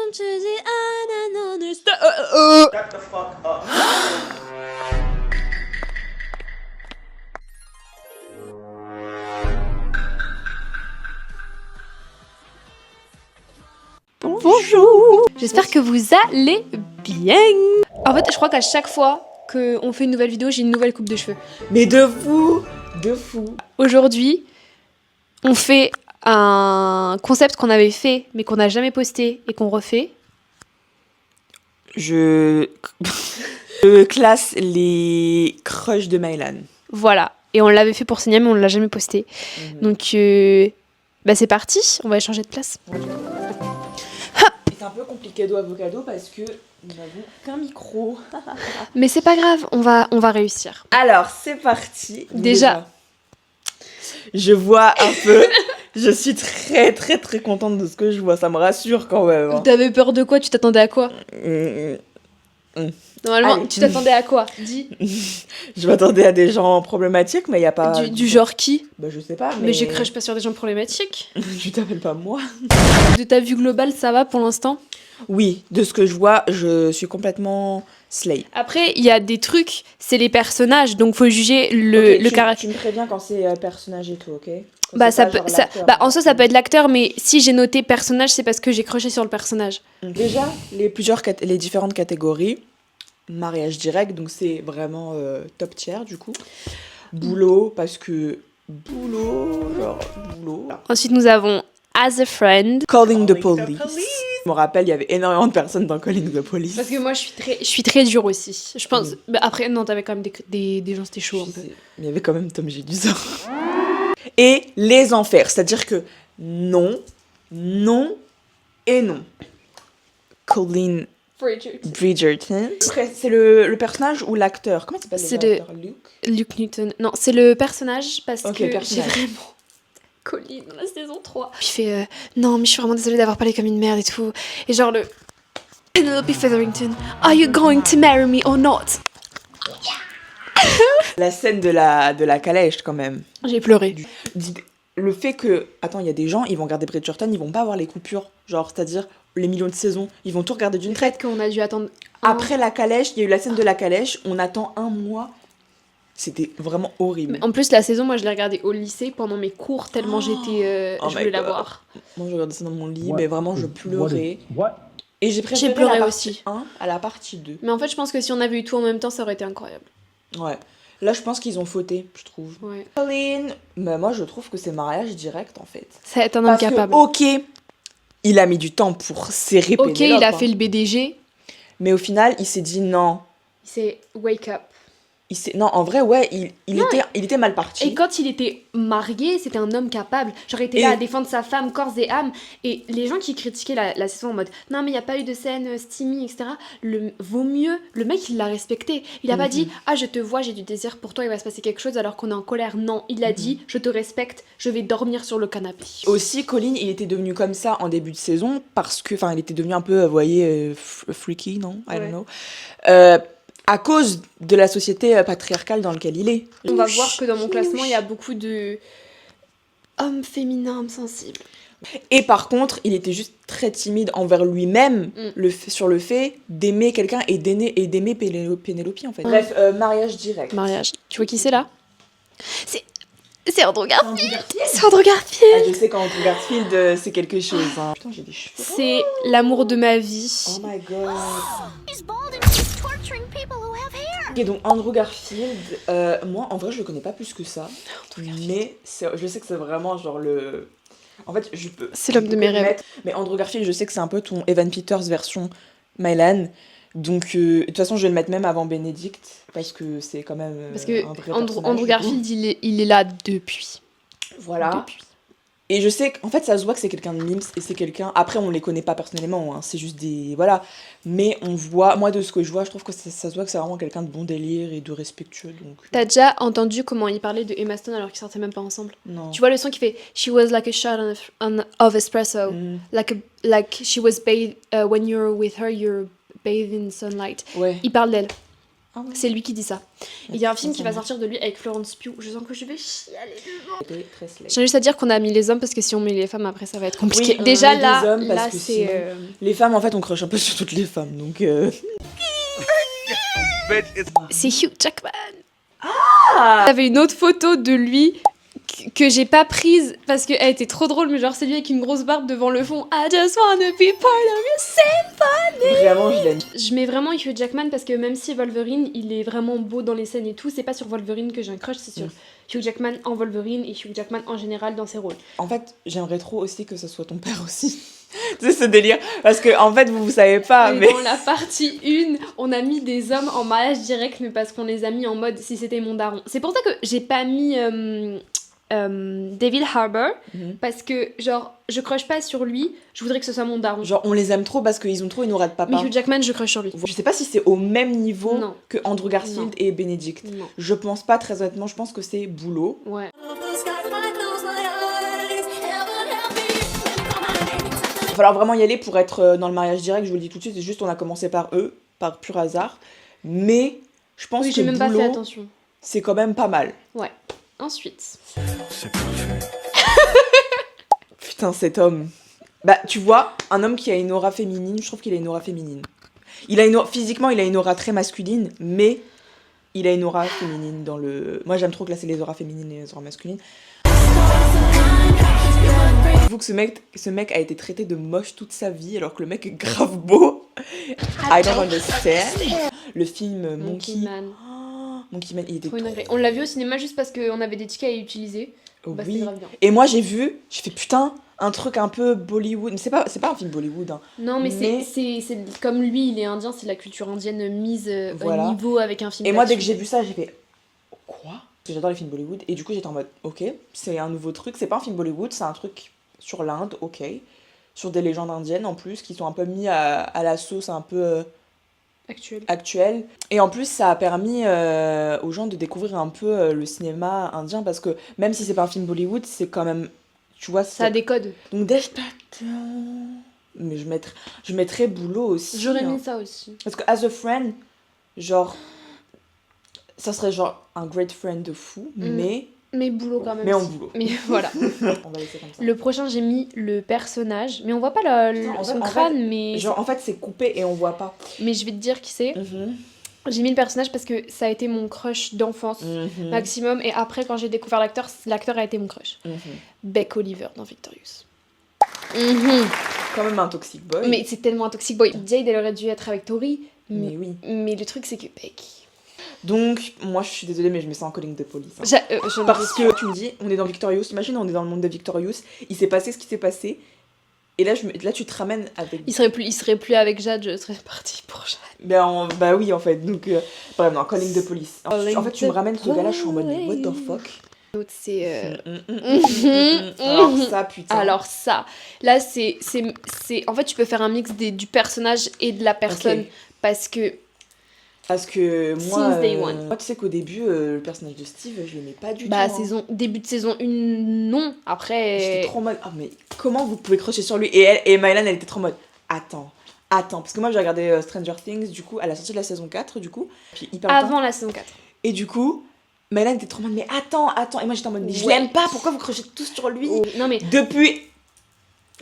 멈추지 않아 너를 Shut the fuck up. Bonjour. J'espère que vous allez bien. En fait, je crois qu'à chaque fois qu'on fait une nouvelle vidéo, j'ai une nouvelle coupe de cheveux. Mais de fou. De fou. Aujourd'hui, on fait un concept qu'on avait fait, mais qu'on n'a jamais posté et qu'on refait. Je je classe les crushs de Mylan. Voilà. Et on l'avait fait pour Signa, mais on ne l'a jamais posté. Donc, c'est parti. On va échanger de place. C'est un peu compliqué avocado parce que nous n'avons qu'un micro. Mais c'est pas grave, on va réussir. Alors, c'est parti. Déjà. Je vois un peu. Je suis très très très contente de ce que je vois. Ça me rassure quand même. Hein. T'avais peur de quoi? Tu t'attendais à quoi? Normalement, Allez. tu t'attendais à quoi? Dis. Je m'attendais à des gens problématiques, mais il n'y a pas... Du genre qui? Bah, je sais pas, Mais j'ai crush pas sur des gens problématiques. Tu t'appelles pas moi. De ta vue globale, ça va pour l'instant? Oui, de ce que je vois, je suis complètement slay. Après, il y a des trucs, c'est les personnages, donc faut juger le caractère. Tu me préviens quand c'est personnage et tout, ok? Quand Bah, c'est ça pas peut, genre ça, l'acteur. bah, en soi, ça peut être l'acteur, mais si j'ai noté personnage, c'est parce que j'ai crushé sur le personnage. Déjà, les différentes catégories, mariage direct, donc c'est vraiment top tier du coup. Boulot, parce que boulot. Ensuite, nous avons As a Friend. Calling the police. Je me rappelle, il y avait énormément de personnes dans Calling the Police. Parce que moi, je suis très dure aussi. Je pense. Bah, après, non, t'avais quand même des gens, c'était chaud un peu. Il y avait quand même Tom Gédusor. Et les enfers, c'est-à-dire que non, non et non. Colleen Bridgerton. C'est le personnage ou l'acteur? Comment il s'appelle C'est l'acteur? Luke Newton. Non, c'est le personnage parce Ok, que personnage. j'ai vraiment Colin dans la saison 3. Puis il fait non, mais je suis vraiment désolée d'avoir parlé comme une merde et tout. Et genre le Penelope Featherington, are you going to marry me or not? La scène de la calèche quand même. J'ai pleuré. Le fait que, attends, il y a des gens, ils vont regarder Bridgerton, ils vont pas avoir les coupures. Genre, c'est-à-dire les millions de saisons, ils vont tout regarder d'une traite. Qu'on a dû attendre. Après la calèche, il y a eu la scène de la calèche, on attend un mois. C'était vraiment horrible. Mais en plus, la saison, moi, je l'ai regardée au lycée pendant mes cours, tellement j'étais. Oh je my voulais la God. voir. Moi, je regardais ça dans mon lit, mais vraiment, je pleurais. What? Et j'ai préféré pleuré la partie aussi. 1 à la partie 2. Mais en fait, je pense que si on avait eu tout en même temps, ça aurait été incroyable. Ouais. Là, je pense qu'ils ont fauté, je trouve. Ouais. Colleen, mais moi, je trouve que c'est mariage direct, en fait. Ça va être un homme Parce capable. que, ok, il a mis du temps pour serrer Ok, Pénélope, il a hein. fait le BDG. Mais au final, il s'est dit non. C'est wake up. Non, en vrai, ouais, il était mal parti. Et quand il était marié, c'était un homme capable. J'aurais été Et- là à défendre sa femme corps et âme. Et les gens qui critiquaient la saison en mode non, mais il n'y a pas eu de scène steamy, etc. Vaut mieux. Le mec, il l'a respecté. Il a pas dit ah, je te vois, j'ai du désir pour toi, il va se passer quelque chose alors qu'on est en colère. Non, il a dit je te respecte, je vais dormir sur le canapé. Aussi, Colin, il était devenu comme ça en début de saison parce que, enfin, il était devenu un peu, vous voyez, freaky, non? I don't know. À cause de la société patriarcale dans laquelle il est. On va voir que dans mon classement, il y a beaucoup de hommes féminins, hommes sensibles. Et par contre, il était juste très timide envers lui-même sur le fait d'aimer quelqu'un et d'aimer Pénélope, en fait. Bref, mariage direct. Mariage. Tu vois qui c'est là? C'est Andrew Garfield. Andrew Garfield. C'est Andrew Garfield. Ah, je sais qu'Andrew Garfield, c'est quelque chose. Hein. Putain, j'ai des cheveux. C'est l'amour de ma vie. Oh my god. He's bald and he's torturing people who have hair. Ok, donc Andrew Garfield, moi en vrai je le connais pas plus que ça, mais je sais que c'est vraiment genre le... En fait, je peux... C'est l'homme de mes rêves. Mais Andrew Garfield, je sais que c'est un peu ton Evan Peters version Mylan, donc de toute façon je vais le mettre même avant Benedict, parce que c'est quand même Parce que un vrai Andrew personnage, Garfield, il est là depuis. Voilà. Depuis. Et je sais qu'en fait, ça se voit que c'est quelqu'un de mimes et c'est quelqu'un... Après, on les connaît pas personnellement, hein, c'est juste des... Voilà. Mais on voit... Moi, de ce que je vois, je trouve que ça se voit que c'est vraiment quelqu'un de bon délire et de respectueux, donc... T'as déjà entendu comment il parlait de Emma Stone alors qu'ils sortaient même pas ensemble? Non. Tu vois le son qui fait She was like a shot of espresso. Like she was bathed... when you're with her, you're bathed in sunlight. Ouais. Il parle d'elle. Ah ouais. C'est lui qui dit ça. Et il y a un film qui va Ça sortir de lui avec Florence Pugh. Je sens que je vais chialer devant. C'était très slay. J'ai juste à dire qu'on a mis les hommes parce que si on met les femmes après ça va être compliqué. Oui, on Déjà met des là, hommes parce là que c'est. sinon- Les femmes, en fait, on crush un peu sur toutes les femmes, donc... C'est Hugh Jackman. Ah J'avais une autre photo de lui que j'ai pas prise parce qu'elle était trop drôle, mais genre c'est lui avec une grosse barbe devant le fond. I just wanna be part of your symphony. Vraiment, je l'aime. Je mets vraiment Hugh Jackman parce que même si Wolverine il est vraiment beau dans les scènes et tout, c'est pas sur Wolverine que j'ai un crush, c'est sur Hugh Jackman en Wolverine et Hugh Jackman en général dans ses rôles. En fait, j'aimerais trop aussi que ce soit ton père aussi. Tu sais, ce délire. Parce que, en fait, vous savez pas, Et mais... dans la partie 1, on a mis des hommes en mariage direct, mais parce qu'on les a mis en mode si c'était mon daron. C'est pour ça que j'ai pas mis David Harbour, parce que, genre, je crush pas sur lui, je voudrais que ce soit mon daron. Genre, on les aime trop parce qu'ils ont trop une aura de papa. Mais Hugh Jackman, je crush sur lui. Je sais pas si c'est au même niveau Non. que Andrew Garfield Non. et Benedict. Non. Je pense pas, très honnêtement, je pense que c'est boulot. Ouais. Il va falloir vraiment y aller pour être dans le mariage direct, je vous le dis tout de suite, c'est juste on a commencé par eux, par pur hasard. Mais je pense Oui, que j'ai même pas fait boulot, attention. c'est quand même pas mal. Ouais. Ensuite. Putain, cet homme. Bah, tu vois, un homme qui a une aura féminine, je trouve qu'il a une aura féminine. Physiquement, il a une aura très masculine, mais il a une aura féminine dans le... Moi, j'aime trop classer les auras féminines et les auras masculines. J'avoue que ce mec a été traité de moche toute sa vie, alors que le mec est grave beau. I don't understand. Le film Monkey Man. Monkey Man, il était Trop une trop... dinguerie. On l'a vu au cinéma juste parce qu'on avait des tickets à utiliser. Bah, c'était Oui. grave bien. Et moi, j'ai fait putain, un truc un peu Bollywood. Mais c'est pas un film Bollywood, hein. Non, mais, Mais- c'est comme lui, il est indien, c'est la culture indienne mise Voilà. au niveau avec un film. Et moi, dès que d'action. j'ai vu ça, j'ai fait quoi? Parce que j'adore les films Bollywood. Et du coup, j'étais en mode ok, c'est un nouveau truc. C'est pas un film Bollywood, c'est un truc sur l'Inde, ok. Sur des légendes indiennes en plus, qui sont un peu mis à la sauce un peu Actuel. actuelle. Et en plus, ça a permis aux gens de découvrir un peu le cinéma indien. Parce que même si c'est pas un film Bollywood, c'est quand même. Tu vois, Ça a des codes. Donc, mais je mettrais boulot aussi. J'aurais hein. mis ça aussi. Parce que As a Friend, genre, ça serait genre un great friend de fou, Mais boulot quand même. mais en si. boulot. Mais voilà. On va laisser comme ça. Le prochain, j'ai mis le personnage. Mais on voit pas En son fait- crâne, mais... Genre, en fait, c'est coupé et on voit pas. Mais je vais te dire qui c'est. J'ai mis le personnage parce que ça a été mon crush d'enfance maximum. Et après, quand j'ai découvert l'acteur a été mon crush. Beck Oliver dans Victorious. Quand même un toxic boy. Mais c'est tellement un toxic boy. Jade, elle aurait dû être avec Tori. Mais oui. Mais le truc, c'est que Beck... Donc, moi, je suis désolée, mais je mets ça en calling de police. hein. j'en ai Parce reçu. que tu me dis, on est dans Victorious. Imagine, on est dans le monde de Victorious. Il s'est passé ce qui s'est passé. Et là, là tu te ramènes avec. Il serait plus avec Jade, je serais partie pour Jade. Bah oui, en fait. Donc, bref, non, calling de police. Calling En fait, tu me the ramènes ce gars-là, je suis en mode, mais what the fuck? L'autre, c'est... Alors, ça, putain. Alors ça, là, c'est... En fait, tu peux faire un mix du personnage et de la personne. Ok. Parce que... Parce que moi, Since day one. moi, tu sais qu'au début, le personnage de Steve, je l'aimais pas du Bah, tout. hein. début de saison 1, non. Après... J'étais trop en mode, ah mais comment vous pouvez crocher sur lui? Et Mylan, elle était trop en mode, attends. Parce que moi, j'ai regardé Stranger Things, du coup, à la sortie de la saison 4, du coup. Puis hyper longtemps. Avant la saison 4. Et du coup, Mylan était trop en mode, mais attends. Et moi, j'étais en mode, mais je Ouais. l'aime pas, pourquoi vous crochez tous sur lui? Non, mais Depuis.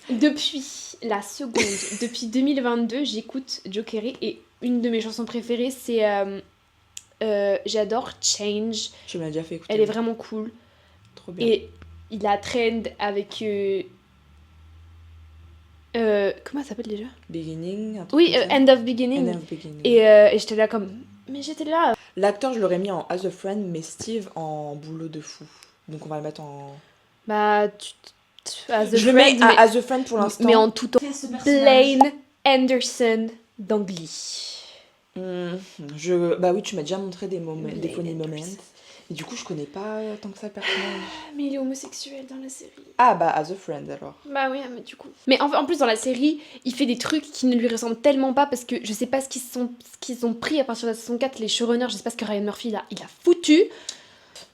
depuis la seconde, depuis 2022, j'écoute Joe Kerry et une de mes chansons préférées, c'est... j'adore Change. Je me l'ai déjà fait écouter. Elle est vraiment cool. trop bien. Et il a trend avec... comment ça s'appelle déjà? Beginning, un truc Oui, comme ça. End of Beginning. End of Beginning. Et j'étais là comme... Mais j'étais là. L'acteur, je l'aurais mis en As a Friend, mais Steve en boulot de fou. Donc on va le mettre en... Bah, as a je le mets friend, à As a Friend pour l'instant. mais en tout temps. Blaine Anderson dans Glee. Bah oui, tu m'as déjà montré des moments, des Blaine funny moments. Anderson. Et du coup, je connais pas tant que ça le personnage. Mais il est homosexuel dans la série. Ah bah As a Friend alors. Bah oui, mais du coup. Mais en plus, dans la série, il fait des trucs qui ne lui ressemblent tellement pas parce que je sais pas ce qu'ils ont pris à partir de la saison 4, les showrunners, je sais pas ce que Ryan Murphy il a foutu.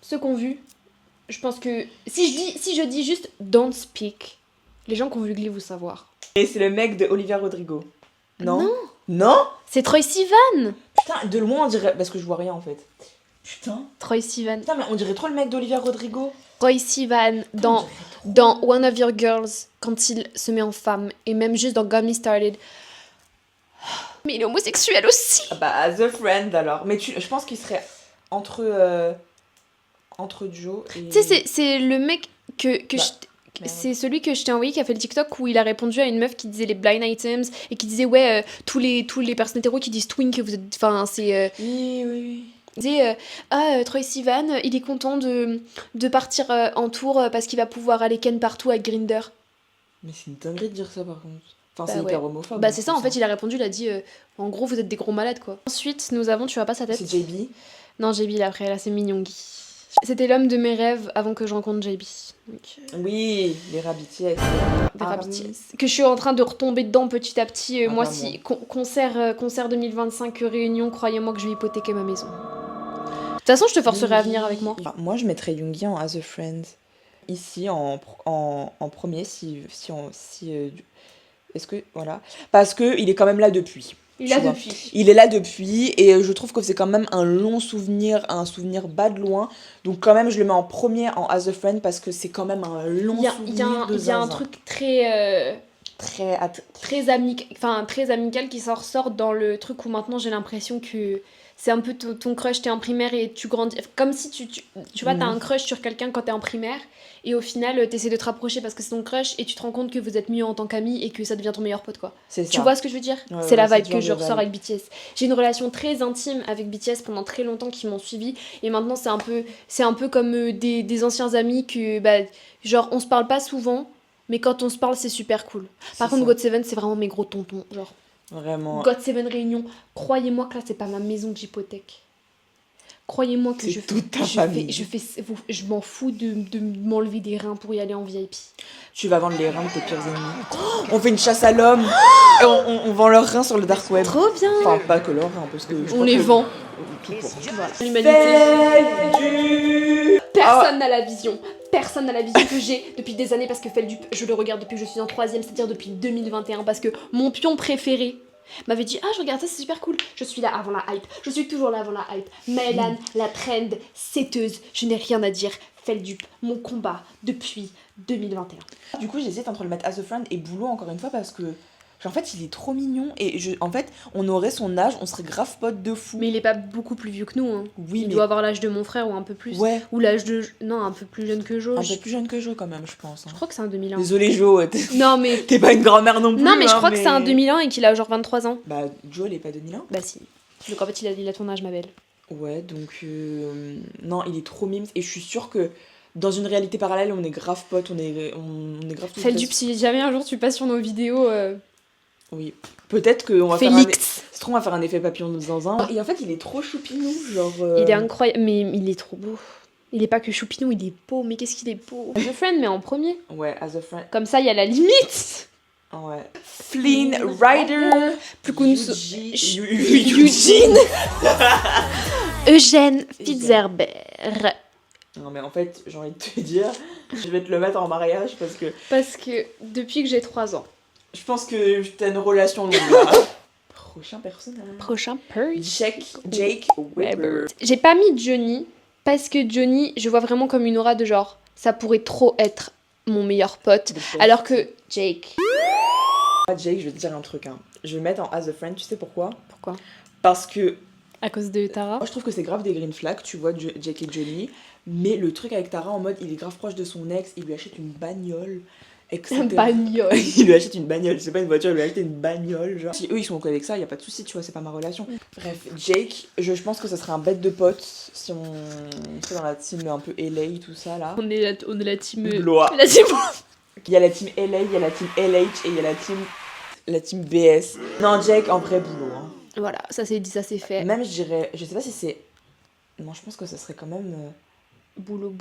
Ceux qui ont vu, je pense que. Si je dis juste Don't Speak, les gens qui ont vu Glee vont savoir. Et c'est le mec de Olivia Rodrigo. Non, Non. Non? C'est Troye Sivan. Putain, de loin on dirait... Parce que je vois rien en fait. Putain. Troye Sivan. Putain, mais on dirait trop le mec d'Olivia Rodrigo. Troye Sivan dans One of Your Girls, quand il se met en femme, et même juste dans Got Me Started. Mais il est homosexuel aussi. Ah bah, The Friend alors. Mais je pense qu'il serait entre Joe et... Tu sais, c'est le mec que Bah, c'est celui que je t'ai envoyé qui a fait le TikTok où il a répondu à une meuf qui disait les blind items et qui disait ouais tous les personnes hétéros qui disent twink vous êtes enfin c'est Oui. il disait Troye Sivan il est content de partir en tour parce qu'il va pouvoir aller ken partout avec Grindr. Mais c'est une dinguerie de dire ça par contre. Enfin, Bah c'est ouais. hyper homophobe. Bah c'est ça en fait il a répondu il a dit en gros vous êtes des gros malades quoi. Ensuite nous avons tu vois pas sa tête. C'est JB. Non JB là après là c'est Minyongi. C'était l'homme de mes rêves avant que je rencontre JB. Donc, Oui, les Rabitiers. des rabbits. Que je suis en train de retomber dedans petit à petit. Moi, bah, si concert 2025 Réunion, croyez-moi que je vais hypothéquer ma maison. De toute façon, je te forcerai à venir avec moi. Moi, je mettrais Yoongi en As a Friend. Ici, en premier, est-ce que... Voilà. Parce qu'il est quand même là depuis. Il tu a vois. depuis. Il est là depuis et je trouve que c'est quand même un long souvenir, un souvenir bas de loin. Donc quand même, je le mets en premier en As a Friend parce que c'est quand même un long souvenir de Il y a un zinzin. truc très... Très très amical qui s'en ressort dans le truc où maintenant j'ai l'impression que c'est un peu ton crush, t'es en primaire et tu grandis. Comme si tu vois, t'as un crush sur quelqu'un quand t'es en primaire et au final t'essaies de te rapprocher parce que c'est ton crush et tu te rends compte que vous êtes mieux en tant qu'amis et que ça devient ton meilleur pote quoi. C'est ça. Tu vois ce que je veux dire? Ouais, c'est la c'est vibe ce que genre je de ressors vibe. avec BTS. J'ai une relation très intime avec BTS pendant très longtemps qui m'ont suivi et maintenant c'est un peu comme des anciens amis que bah, genre on se parle pas souvent. Mais quand on se parle, c'est super cool. Par contre, ça. GOT7, c'est vraiment mes gros tontons. Genre, Vraiment. GOT7 Réunion, croyez-moi que là, c'est pas ma maison que j'hypothèque. Croyez-moi que C'est toute ta famille. je m'en fous de m'enlever des reins pour y aller en VIP. Tu vas vendre les reins de tes pires ennemis. On fait une chasse à l'homme et on vend leurs reins sur le dark web. Trop bien. Enfin, pas que leurs reins, parce que je On crois les que- vend. Tout court. Voilà. L'humanité. Ah. Personne n'a la vision. Personne n'a la vision que j'ai depuis des années parce que Feldup, je le regarde depuis que je suis en 3ème, c'est-à-dire depuis 2021. Parce que mon pion préféré m'avait dit je regarde ça, c'est super cool. Je suis là avant la hype. Je suis toujours là avant la hype. Maëlan, la trend, seteuse, je n'ai rien à dire. Feldup, mon combat depuis 2021. Du coup, j'hésite entre le mettre As a Friend et Boulot encore une fois parce que. En fait, il est trop mignon et en fait, on aurait son âge, on serait grave potes de fou. Mais il est pas beaucoup plus vieux que nous. Hein. Oui, Il mais doit avoir l'âge de mon frère ou un peu plus. ouais, Ou l'âge de. Non, un peu plus jeune que Jo. un peu plus jeune que Jo quand même, je pense. hein. Je crois que c'est un 2001. Désolée Jo, Non, mais. t'es pas une grand-mère non plus. Non, mais je hein, crois que c'est un 2001 et qu'il a genre 23 ans. Bah, Jo, elle est pas 2001. Bah si. Donc en fait, il a ton âge, ma belle. Ouais, donc non, il est trop mimes et je suis sûre que dans une réalité parallèle, on est grave potes, on est grave tous Feldup, best- si jamais un jour tu passes sur nos vidéos. Oui, peut-être qu'on va faire un Félix. c'est trop, on va faire un effet papillon de zinzin. Et en fait, il est trop choupinou, genre Il est incroyable, mais il est trop beau. Il est pas que choupinou, il est beau, mais qu'est-ce qu'il est beau. The Friend, mais en premier. Ouais, As a Friend. Comme ça, il y a la limite. Ouais. Flynn Rider. Plus connu Eugene. Eugène Fitzherbert. Non mais en fait, j'ai envie de te dire, je vais te le mettre en mariage parce que Parce que depuis que j'ai 3 ans. je pense que t'as une relation longue là. Prochain personnage. Prochain Purge. Jake Weber. J'ai pas mis Johnny parce que Johnny, je vois vraiment comme une aura de genre, ça pourrait trop être mon meilleur pote. Alors que Jake. Jake, je vais te dire un truc. Hein. Je vais le mettre en As a Friend, tu sais pourquoi? Pourquoi? Parce que À cause de Tara. moi je trouve que c'est grave des green flags, tu vois, Jake et Johnny. Mais le truc avec Tara en mode, il est grave proche de son ex, il lui achète une bagnole. Etc. Bagnole. Il lui achète une bagnole, c'est pas une voiture, il lui a acheté une bagnole. Genre. Si eux ils sont ok avec ça, y a pas de souci, tu vois, c'est pas ma relation. Bref, Jake, je pense que ça serait un bête de pote si on serait dans la team un peu LA, tout ça là. On est la team. Blois. La team. Il y a la team LA, il y a la team LH et il y a la team BS. Non, Jake, en vrai boulot. Hein. Voilà, ça c'est dit, ça c'est fait. Même je dirais, je sais pas si c'est. Non, je pense que ça serait quand même. Boulot.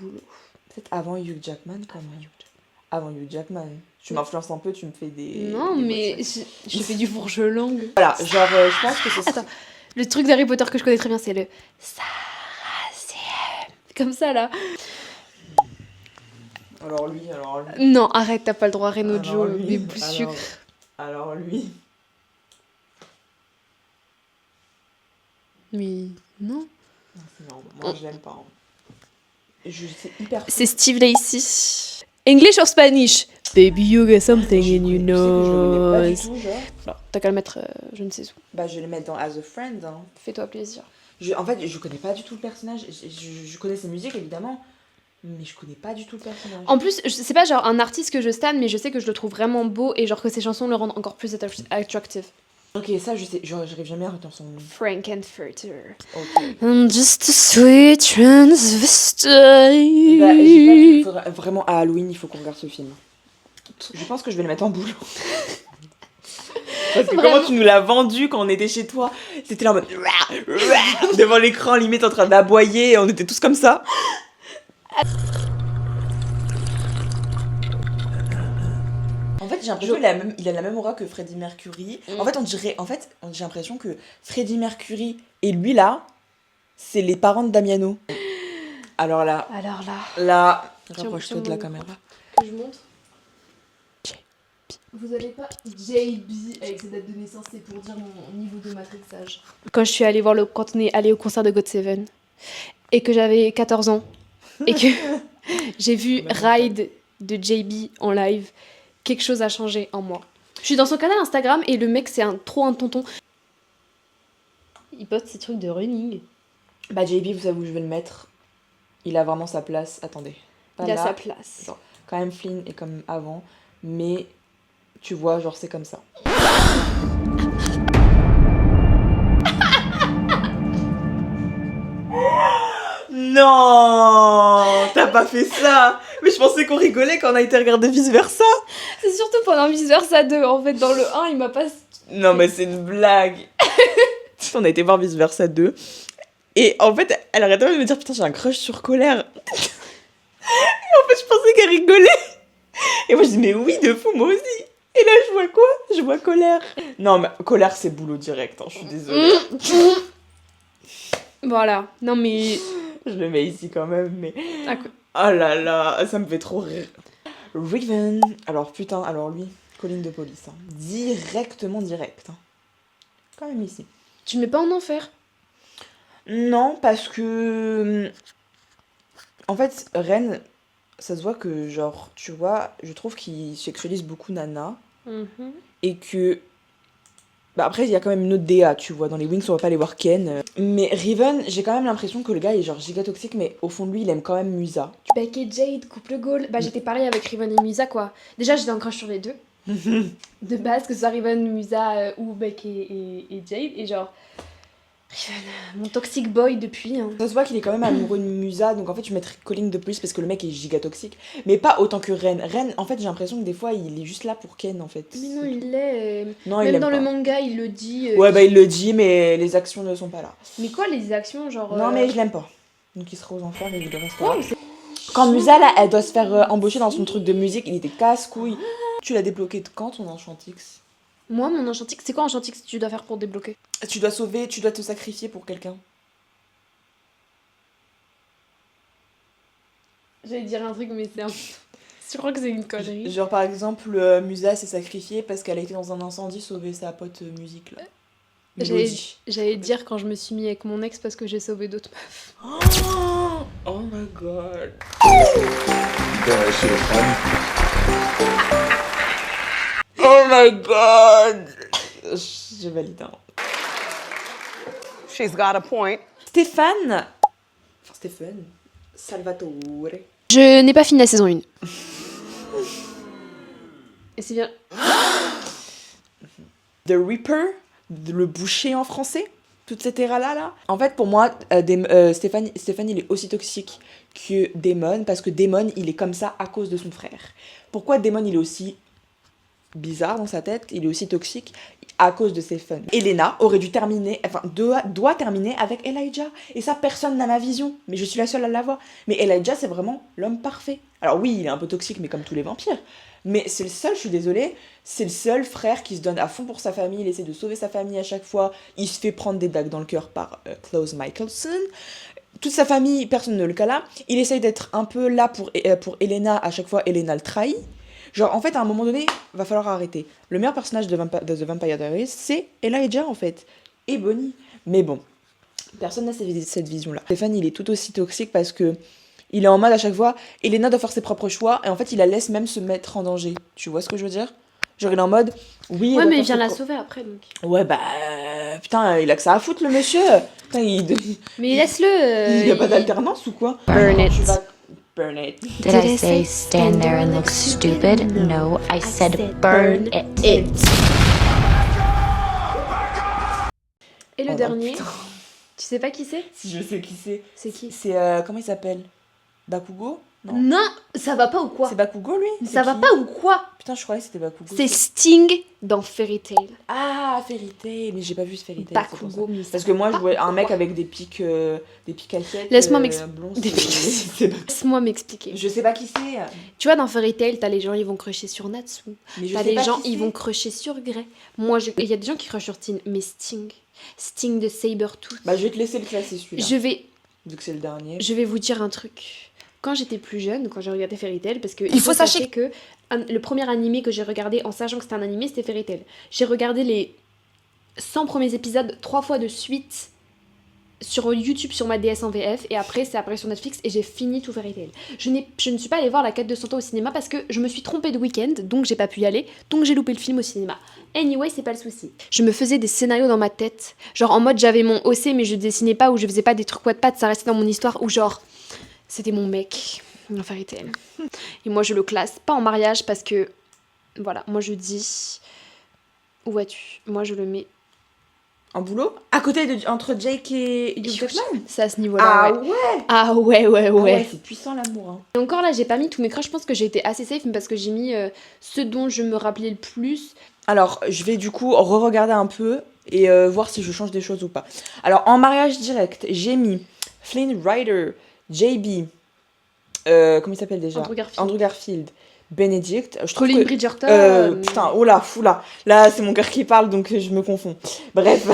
Peut-être avant Hugh Jackman quand même. Avant Hugh Jackman. Tu m'influences un peu, tu me fais des. Non, des mais voitures. je fais du fourche-langue. Voilà, genre, je pense que ce serait. Attends, le truc d'Harry Potter que je connais très bien, c'est le Saracen. Comme ça là. Alors lui. Non, arrête, t'as pas le droit, Alors Renojo, lui, des bouts de sucre. alors lui. Mais non. Non, c'est marrant. Moi, je l'aime pas. Hein. C'est hyper. C'est Steve Lacy. English or Spanish? Baby, you got something in your Tu sais que je le mets pas du nose. tout, genre. Alors, t'as qu'à le mettre, je ne sais où. Bah, je vais le mettre dans As a Friend. Hein. Fais-toi plaisir. En fait, je connais pas du tout le personnage. Je connais ses musiques, évidemment. Mais je connais pas du tout le personnage. En plus, c'est pas genre un artiste que je stan, mais je sais que je le trouve vraiment beau et genre que ses chansons le rendent encore plus attractive. Ok, ça, je sais. J'arrive jamais à retenir son nom. Frankenfurter. Ok. I'm just a sweet transvestite. Bah, j'ai pas vu. Vraiment, à Halloween, il faut qu'on regarde ce film. Je pense que je vais le mettre en boule. Parce que Vraiment. comment tu nous l'as vendu quand on était chez toi? C'était là en mode devant l'écran, limite en train d'aboyer, et on était tous comme ça. En fait, j'ai l'impression qu'il a la même aura que Freddie Mercury. En fait, j'ai l'impression que Freddie Mercury et lui là, c'est les parents de Damiano. Alors là, rapproche-toi de la caméra. Que je montre. Vous avez pas JB avec ses dates de naissance, c'est pour dire mon niveau de matrixage. Quand je suis allée voir quand on est allé au concert de GOT7 et que j'avais 14 ans et que j'ai vu Ride de JB en live, quelque chose a changé en moi. Je suis dans son canal Instagram et le mec c'est trop un tonton. Il poste ses trucs de running. Bah JB, vous savez où je vais le mettre? Il a vraiment sa place. Attendez. Pas Il a là. sa place. Genre, quand même Flynn est comme avant, mais tu vois, genre c'est comme ça. Non, t'as pas fait ça. Mais je pensais qu'on rigolait quand on a été regarder Vice Versa. C'est surtout pendant Vice Versa 2. En fait, dans le 1, il m'a pas. Non, mais c'est une blague. On a été voir Vice Versa 2. Et en fait, elle arrêtait pas de me dire putain, j'ai un crush sur Colère. Et en fait, je pensais qu'elle rigolait. Et moi, je dis mais oui, de fou, moi aussi. Et là, je vois quoi? Je vois Colère. Non, mais Colère, c'est boulot direct, hein, je suis désolée. Voilà. Non, mais. Je le mets ici quand même, mais. Ah, quoi. Oh là là, ça me fait trop rire. Raven. Alors, putain, alors lui, colline de police. Hein. Directement direct. Hein. Quand même ici. Tu le mets pas en enfer? Non, parce que. En fait, Ren, ça se voit que, genre, tu vois, je trouve qu'il sexualise beaucoup Nana. Et que. Bah après, il y a quand même une autre DA, tu vois. Dans les Wings, on va pas aller voir Ken. Mais Riven, j'ai quand même l'impression que le gars est genre giga toxique, mais au fond de lui, il aime quand même Musa. Beck et Jade, couple goal. Bah, j'étais pareil avec Riven et Musa, quoi. Déjà, j'étais en crush sur les deux. De base, que ce soit Riven, Musa ou Beck et Jade. Et genre. Riven, mon toxic boy depuis. Hein. Ça se voit qu'il est quand même amoureux de Musa, donc en fait, je mettrais Colin de plus parce que le mec est giga toxique. Mais pas autant que Ren. Ren, en fait, j'ai l'impression que des fois, il est juste là pour Ken, en fait. Mais non, il l'est. Non, il Même aime dans pas. le manga, il le dit. Ouais, bah il le dit, mais les actions ne sont pas là. Mais quoi, les actions, genre. Non, mais je l'aime pas. Donc il sera aux enfers et il restera. Ouais, Quand Musa, là, elle doit se faire embaucher dans son truc de musique, il était casse-couille. Tu l'as débloqué de quand, ton Enchantix? Moi, mon Enchantix, c'est quoi Enchantix que tu dois faire pour débloquer? Tu dois sauver, tu dois te sacrifier pour quelqu'un. J'allais dire un truc, mais c'est un. Je crois que c'est une connerie. Genre, par exemple, Musa s'est sacrifiée parce qu'elle a été dans un incendie sauver sa pote musique, là. Mélodie. J'allais dire quand je me suis mis avec mon ex parce que j'ai sauvé d'autres meufs. Oh my god. That shit is funny. Oh my god. Je valide. Hein. She's got a point. Stéphane. Enfin, Stéphane. Salvatore. Je n'ai pas fini la saison 1. Et c'est bien. The Reaper, le boucher en français, toute cette éra-là, là. En fait, pour moi, Stéphane, il est aussi toxique que Damon, parce que Damon, il est comme ça à cause de son frère. Pourquoi Damon, il est aussi bizarre dans sa tête, il est aussi toxique à cause de Stéphane. Elena aurait dû terminer, enfin, doit terminer avec Elijah. Et ça, personne n'a ma vision, mais je suis la seule à l'avoir. Mais Elijah, c'est vraiment l'homme parfait. Alors oui, il est un peu toxique, mais comme tous les vampires. Mais c'est le seul, je suis désolée, c'est le seul frère qui se donne à fond pour sa famille, il essaie de sauver sa famille à chaque fois, il se fait prendre des dagues dans le cœur par Klaus Michelson. Toute sa famille, personne ne le cala. Il essaye d'être un peu là pour Elena, à chaque fois Elena le trahit. Genre, en fait, à un moment donné, va falloir arrêter. Le meilleur personnage de The Vampire Diaries, c'est Elijah, en fait. Et Bonnie. Mais bon. Personne n'a cette vision-là. Stéphane, il est tout aussi toxique parce que il est en mode à chaque fois, Elena doit faire ses propres choix et en fait, il la laisse même se mettre en danger. Tu vois ce que je veux dire? Genre, il est en mode, oui. Ouais, elle mais doit il vient faire la ses sauver après donc. Ouais, bah. Putain, il a que ça à foutre, le monsieur. Putain, Mais laisse-le. il a pas d'alternance ou quoi? Burn it. Tu vas. Burn it. Did I say stand there and look stupid? No, I said burn it. Et le Oh, dernier, putain. tu sais pas qui c'est? Si je sais qui c'est. C'est qui? C'est. Comment il s'appelle? Bakugo? Non. Non, ça va pas ou quoi? C'est Bakugo, lui? Ça va qui pas ou quoi? Putain, je croyais que c'était Bakugo. C'est Sting dans Fairy Tail. Ah, Fairy Tail. Mais j'ai pas vu ce Fairy Tail. c'est pour ça. Bakugo, mais ça Parce que va moi, je pas jouais un ou mec quoi? avec des pics assiette. Laisse-moi blonds, des c'est- pics c'est pas- Laisse-moi m'expliquer. Je sais pas qui c'est. Tu vois, dans Fairy Tail, t'as les gens, ils vont crusher sur Natsu. Mais je T'as sais les pas gens, qui ils c'est. vont crusher sur Grey. Moi, il y a des gens qui crushent sur Sting, mais Sting de Sabertooth. Bah, je vais te laisser le classer celui-là. Je Vu que c'est le dernier. vais vous dire un truc. Quand j'étais plus jeune, quand j'ai regardé Fairy Tail, parce que Il faut sachez que le premier animé que j'ai regardé en sachant que c'était un animé, c'était Fairy Tail. J'ai regardé les 100 premiers épisodes 3 fois de suite sur YouTube sur ma DS en VF et après c'est après sur Netflix et j'ai fini tout Fairy Tail. Je ne suis pas allée voir La Quête de Santa au cinéma parce que je me suis trompée de week-end, donc j'ai pas pu y aller, donc j'ai loupé le film au cinéma. Anyway, c'est pas le souci. Je me faisais des scénarios dans ma tête, genre en mode j'avais mon OC mais je dessinais pas ou je faisais pas des trucs Wattpad, ça restait dans mon histoire ou genre c'était mon mec dans Fairy Tail. Et moi je le classe pas en mariage parce que voilà, moi je dis où vas-tu? Moi je le mets En boulot? À côté entre Jake et Hugh Jackman? c'est à ce niveau-là. Ah ouais. ouais! Ah ouais. Ah ouais, c'est puissant l'amour. Hein. Et encore là, j'ai pas mis tous mes crushs, je pense que j'ai été assez safe, mais parce que j'ai mis ceux dont je me rappelais le plus. Alors, je vais du coup re-regarder un peu et voir si je change des choses ou pas. Alors, en mariage direct, j'ai mis Flynn Rider, JB, comment il s'appelle déjà? Andrew Garfield, Benedict. Je trouve Colin que... Bridgerton. Putain, oh là, fou là. Là, c'est mon cœur qui parle, donc je me confonds. Bref.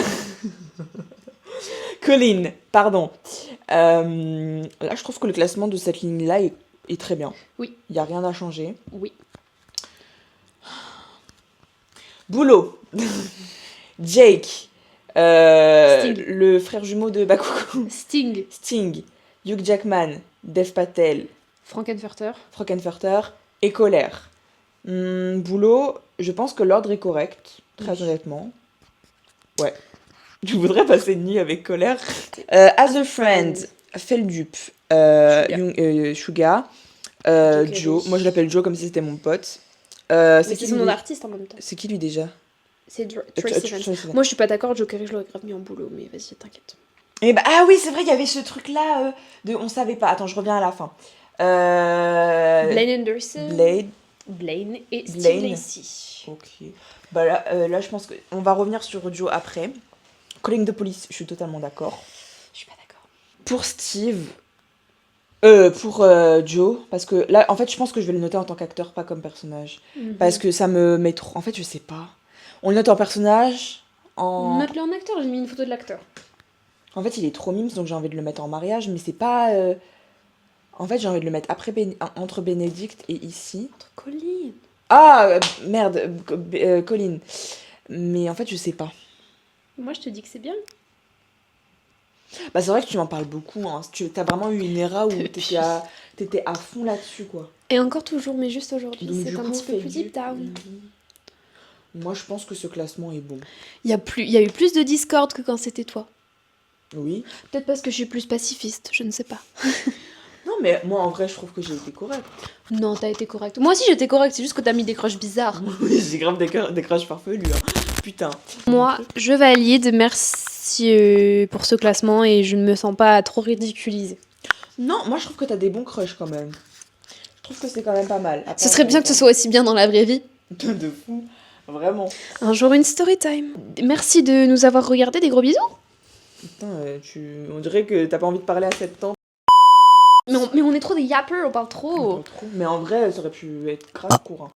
Colin, pardon. Là, je trouve que le classement de cette ligne-là est très bien. Oui. Il n'y a rien à changer. Oui. Boulot. Jake. Sting. Le frère jumeau de Bakugo. Sting. Sting. Hugh Jackman. Dev Patel. Frankenfurter. Frankenfurter. Et Colère. Boulot, je pense que l'ordre est correct, très honnêtement. Ouais. Je voudrais passer une nuit avec Colère. As a Friend, Feldup, Suga, Joe. Moi je l'appelle Joe comme si c'était mon pote. Mais C'est c'est qui son nom lui d'artiste en même temps. C'est qui lui déjà? C'est Tracy Evans. Moi je suis pas d'accord, Joe Carey je l'aurais grave mis en boulot, mais vas-y, t'inquiète. Et bah, ah oui, c'est vrai, il y avait ce truc-là de on savait pas. Attends, je reviens à la fin. Blaine Anderson. Blaine et Steve Blaine. Lacy. Ok. Bah là, je pense qu'on va revenir sur Joe après. Calling de police, je suis totalement d'accord. Je suis pas d'accord. Pour Steve, pour Joe, parce que là, en fait, je pense que je vais le noter en tant qu'acteur, pas comme personnage. Parce que ça me met trop. En fait, je sais pas. On le note en personnage, en. Note-le en acteur, j'ai mis une photo de l'acteur. En fait, il est trop mimes, donc j'ai envie de le mettre en mariage, mais c'est pas. En fait, j'ai envie de le mettre après entre Bénédicte et ici. Entre Colin. Ah, merde, Colin. Mais en fait, je sais pas. Moi je te dis que c'est bien. Bah, c'est vrai que tu m'en parles beaucoup. Hein. T'as vraiment eu une era où t'étais à fond là-dessus, quoi. Et encore toujours, mais juste aujourd'hui, Donc, c'est du un coup, petit peu plus deep down. Moi, je pense que ce classement est bon. Il y a eu plus de discord que quand c'était toi. Oui. Peut-être parce que je suis plus pacifiste, je ne sais pas. Non, mais moi, en vrai, je trouve que j'ai été correcte. Non, t'as été correcte. Moi aussi j'étais correcte, c'est juste que t'as mis des crushs bizarres. Oui, j'ai grave des crushs farfelus. Hein. Putain. Moi, je valide, merci pour ce classement et je ne me sens pas trop ridiculisée. Non, moi, je trouve que t'as des bons crushs quand même. Je trouve que c'est quand même pas mal. Ce serait bien que ce soit aussi bien dans la vraie vie. De fou. Vraiment. Un jour une story time. Merci de nous avoir regardé, des gros bisous. Putain, on dirait que t'as pas envie de parler à cette tante. Mais on est trop des yappers, on parle trop. Mais en vrai, ça aurait pu être grave court. Hein.